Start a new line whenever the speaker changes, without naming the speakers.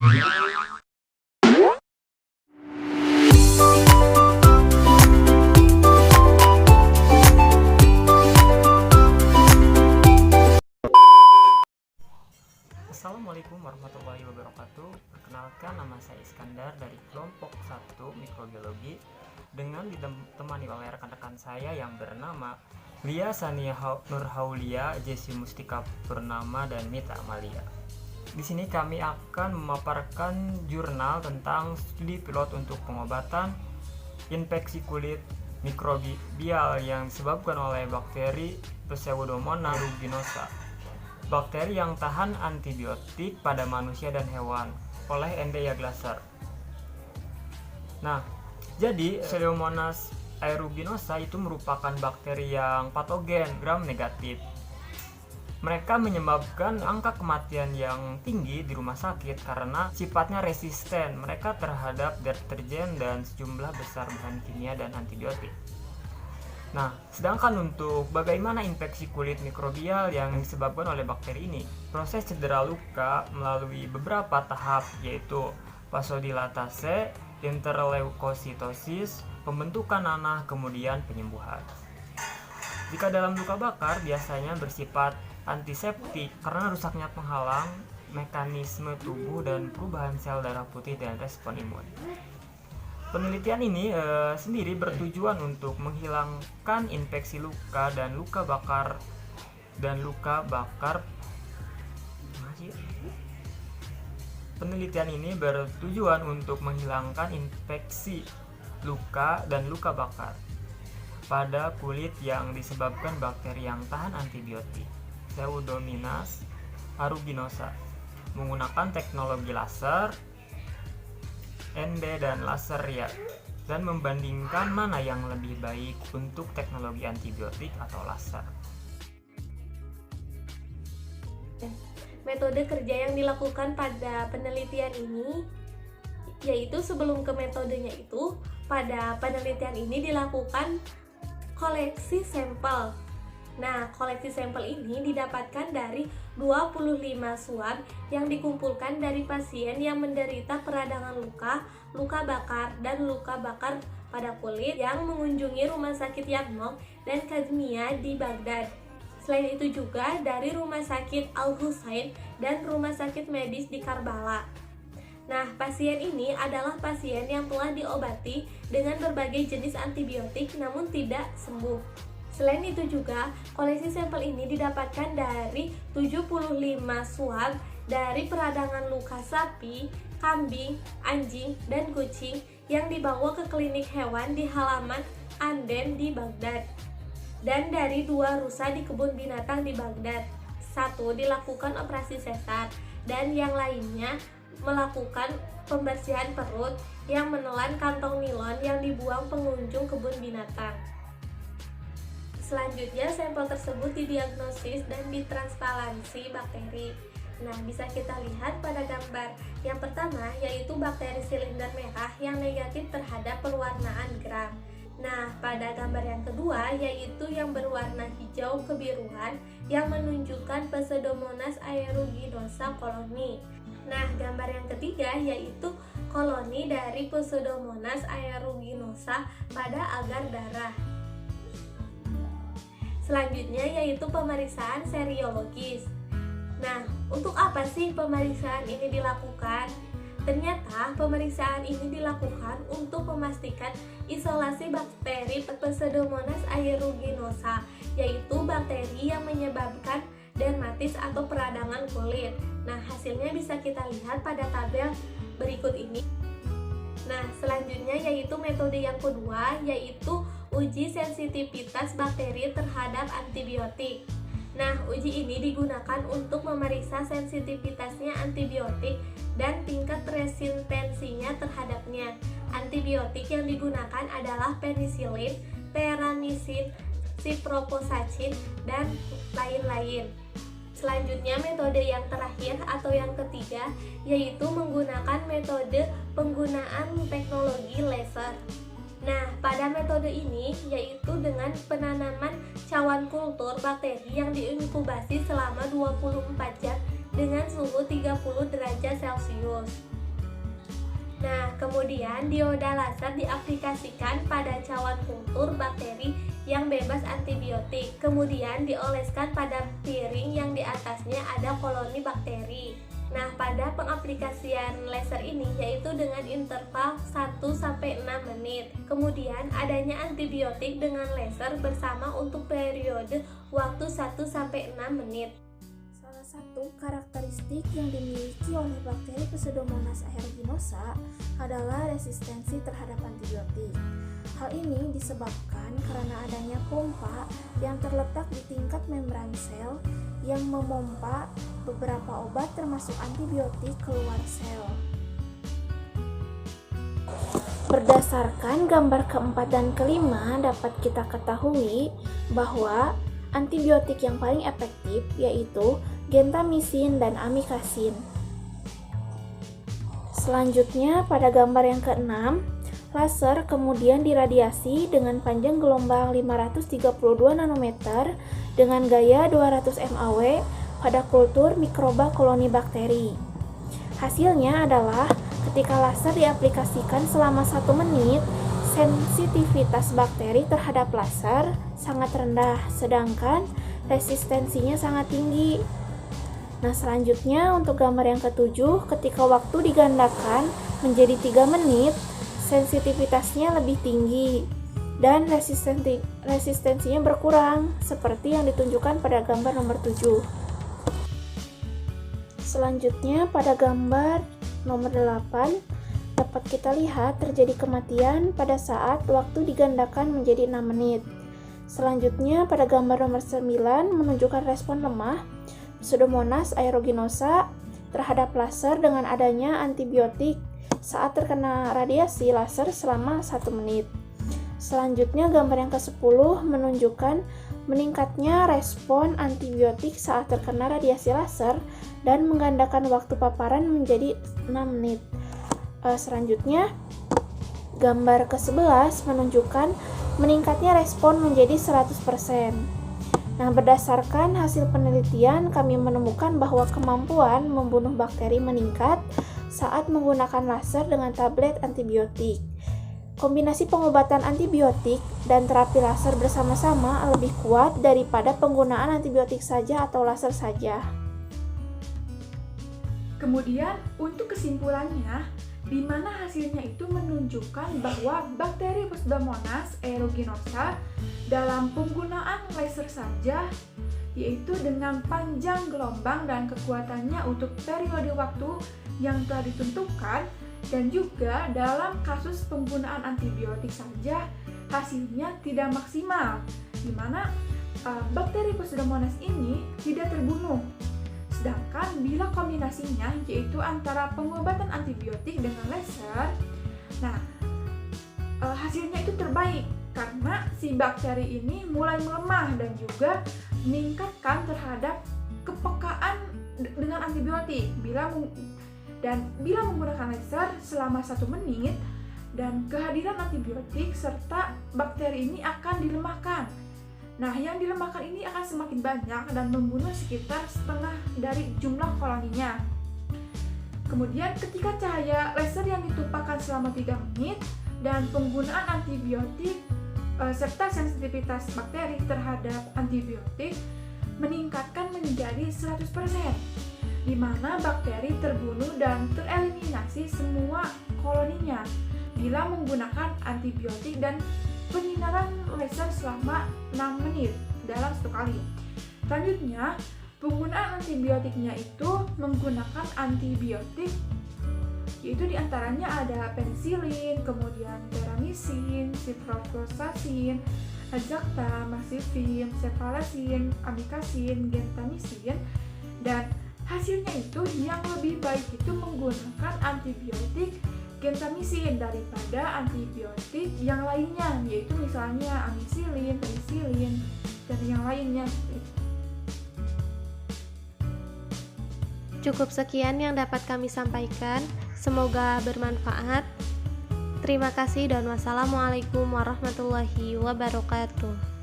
Assalamualaikum warahmatullahi wabarakatuh. Perkenalkan, nama saya Iskandar dari kelompok 1 Mikrobiologi dengan ditemani oleh rekan-rekan saya yang bernama Lia Sania Nurhaulia, Jesse Mustika Purnama, dan Mita Amalia. Di sini kami akan memaparkan jurnal tentang studi pilot untuk pengobatan infeksi kulit mikrobial yang disebabkan oleh bakteri Pseudomonas aeruginosa, bakteri yang tahan antibiotik pada manusia dan hewan, oleh N.D. Glaser. Nah, jadi Pseudomonas aeruginosa itu merupakan bakteri yang patogen gram negatif. Mereka menyebabkan angka kematian yang tinggi di rumah sakit karena sifatnya resisten mereka terhadap deterjen dan sejumlah besar bahan kimia dan antibiotik. Nah, sedangkan untuk bagaimana infeksi kulit mikrobial yang disebabkan oleh bakteri ini, proses cedera luka melalui beberapa tahap, yaitu vasodilatase, interleukositosis, pembentukan nanah, kemudian penyembuhan. Jika dalam luka bakar biasanya bersifat antiseptik karena rusaknya penghalang mekanisme tubuh dan perubahan sel darah putih dan respon imun. Penelitian ini sendiri bertujuan untuk menghilangkan infeksi luka dan luka bakar Penelitian ini bertujuan untuk menghilangkan infeksi luka dan luka bakar pada kulit yang disebabkan bakteri yang tahan antibiotik Pseudomonas aeruginosa menggunakan teknologi laser, ND dan laser RIA, dan membandingkan mana yang lebih baik untuk teknologi antibiotik atau laser.
Metode kerja yang dilakukan pada penelitian ini yaitu sebelum ke metodenya itu, pada penelitian ini dilakukan koleksi sampel. Nah, koleksi sampel ini didapatkan dari 25 swab yang dikumpulkan dari pasien yang menderita peradangan luka, luka bakar, dan luka bakar pada kulit yang mengunjungi Rumah Sakit Yarmouk dan Kazmia di Baghdad. Selain itu juga dari Rumah Sakit Al-Husain dan Rumah Sakit Medis di Karbala. Nah, pasien ini adalah pasien yang telah diobati dengan berbagai jenis antibiotik namun tidak sembuh. Selain itu juga, koleksi sampel ini didapatkan dari 75 swab dari peradangan luka sapi, kambing, anjing, dan kucing yang dibawa ke klinik hewan di halaman Anden di Baghdad, dan dari 2 rusa di kebun binatang di Baghdad. 1 dilakukan operasi sesar, dan yang lainnya melakukan pembersihan perut yang menelan kantong nilon yang dibuang pengunjung kebun binatang. Selanjutnya, sampel tersebut didiagnosis dan ditransparansi bakteri. Nah, bisa kita lihat pada gambar yang pertama, yaitu bakteri silinder merah yang negatif terhadap perwarnaan gram. Nah, pada gambar yang kedua, yaitu yang berwarna hijau kebiruan yang menunjukkan Pseudomonas aeruginosa koloni. Nah, gambar yang ketiga yaitu koloni dari Pseudomonas aeruginosa pada agar darah. Selanjutnya yaitu pemeriksaan seriologis. Nah, untuk apa sih pemeriksaan ini dilakukan? Ternyata pemeriksaan ini dilakukan untuk memastikan isolasi bakteri Pseudomonas aeruginosa, yaitu bakteri yang menyebabkan dermatis atau peradangan kulit. Nah, hasilnya bisa kita lihat pada tabel berikut ini. Nah, selanjutnya yaitu metode yang kedua, yaitu uji sensitivitas bakteri terhadap antibiotik. Nah, uji ini digunakan untuk memeriksa sensitivitasnya antibiotik dan tingkat resistensinya terhadapnya. Antibiotik yang digunakan adalah penisilin, teramisin, ciprofloxacin, dan lain-lain. Selanjutnya, metode yang terakhir atau yang ketiga yaitu menggunakan metode penggunaan teknologi laser. Nah, pada metode ini yaitu dengan penanaman cawan kultur bakteri yang diinkubasi selama 24 jam dengan suhu 30 derajat Celcius. Nah, kemudian dioda laser diaplikasikan pada cawan kultur bakteri yang bebas antibiotik. Kemudian dioleskan pada piring yang di atasnya ada koloni bakteri. Nah, pada pengaplikasian laser ini yaitu dengan interval 1-6 menit. Kemudian adanya antibiotik dengan laser bersama untuk periode waktu 1-6 menit.
Salah satu karakteristik yang dimiliki oleh bakteri Pseudomonas aeruginosa adalah resistensi terhadap antibiotik. Hal ini disebabkan karena adanya pompa yang terletak di tingkat membran sel yang memompa beberapa obat termasuk antibiotik keluar sel. Berdasarkan gambar keempat dan kelima dapat kita ketahui bahwa antibiotik yang paling efektif yaitu gentamisin dan amikasin. Selanjutnya pada gambar yang keenam, laser kemudian diradiasi dengan panjang gelombang 532 nanometer dengan gaya 200 MAW pada kultur mikroba koloni bakteri. Hasilnya adalah ketika laser diaplikasikan selama 1 menit, sensitivitas bakteri terhadap laser sangat rendah, sedangkan resistensinya sangat tinggi. Nah, selanjutnya untuk gambar yang ketujuh, ketika waktu digandakan menjadi 3 menit, sensitivitasnya lebih tinggi dan resistensinya berkurang seperti yang ditunjukkan pada gambar nomor 7. Selanjutnya pada gambar nomor 8 dapat kita lihat terjadi kematian pada saat waktu digandakan menjadi 6 menit. Selanjutnya pada gambar nomor 9 menunjukkan respon lemah Pseudomonas aeruginosa terhadap laser dengan adanya antibiotik saat terkena radiasi laser selama 1 menit. Selanjutnya gambar yang ke-10 menunjukkan meningkatnya respon antibiotik saat terkena radiasi laser dan menggandakan waktu paparan menjadi 6 menit. Selanjutnya gambar ke-11 menunjukkan meningkatnya respon menjadi 100%. Nah, berdasarkan hasil penelitian kami menemukan bahwa kemampuan membunuh bakteri meningkat saat menggunakan laser dengan tablet antibiotik. Kombinasi pengobatan antibiotik dan terapi laser bersama-sama lebih kuat daripada penggunaan antibiotik saja atau laser saja.
Kemudian untuk kesimpulannya, di mana hasilnya itu menunjukkan bahwa bakteri Pseudomonas aeruginosa dalam penggunaan laser saja, yaitu dengan panjang gelombang dan kekuatannya untuk periode waktu yang telah ditentukan, dan juga dalam kasus penggunaan antibiotik saja hasilnya tidak maksimal, di mana bakteri Pseudomonas ini tidak terbunuh. Sedangkan bila kombinasinya yaitu antara pengobatan antibiotik dengan laser, nah hasilnya itu terbaik karena si bakteri ini mulai melemah dan juga meningkatkan terhadap kepekaan dengan antibiotik bila menggunakan laser selama 1 menit, dan kehadiran antibiotik serta bakteri ini akan dilemahkan. Nah, yang dilemahkan ini akan semakin banyak dan membunuh sekitar setengah dari jumlah koloninya. Kemudian ketika cahaya laser yang ditumpahkan selama 3 menit dan penggunaan antibiotik serta sensitivitas bakteri terhadap antibiotik meningkatkan menjadi 100%, di mana bakteri terbunuh dan tereliminasi semua koloninya bila menggunakan antibiotik dan penyinaran laser selama 6 menit dalam 1 kali. Selanjutnya, penggunaan antibiotiknya itu menggunakan antibiotik, yaitu diantaranya ada penisilin, kemudian teramisin, ciprofloxacin, Azacta, Maxifim, cefalexin, amikacin, gentamisin, dan hasilnya itu yang lebih baik itu menggunakan antibiotik gentamisin daripada antibiotik yang lainnya, yaitu misalnya amoxicillin, penicillin, dan yang lainnya.
Cukup sekian yang dapat kami sampaikan. Semoga bermanfaat. Terima kasih dan wassalamualaikum warahmatullahi wabarakatuh.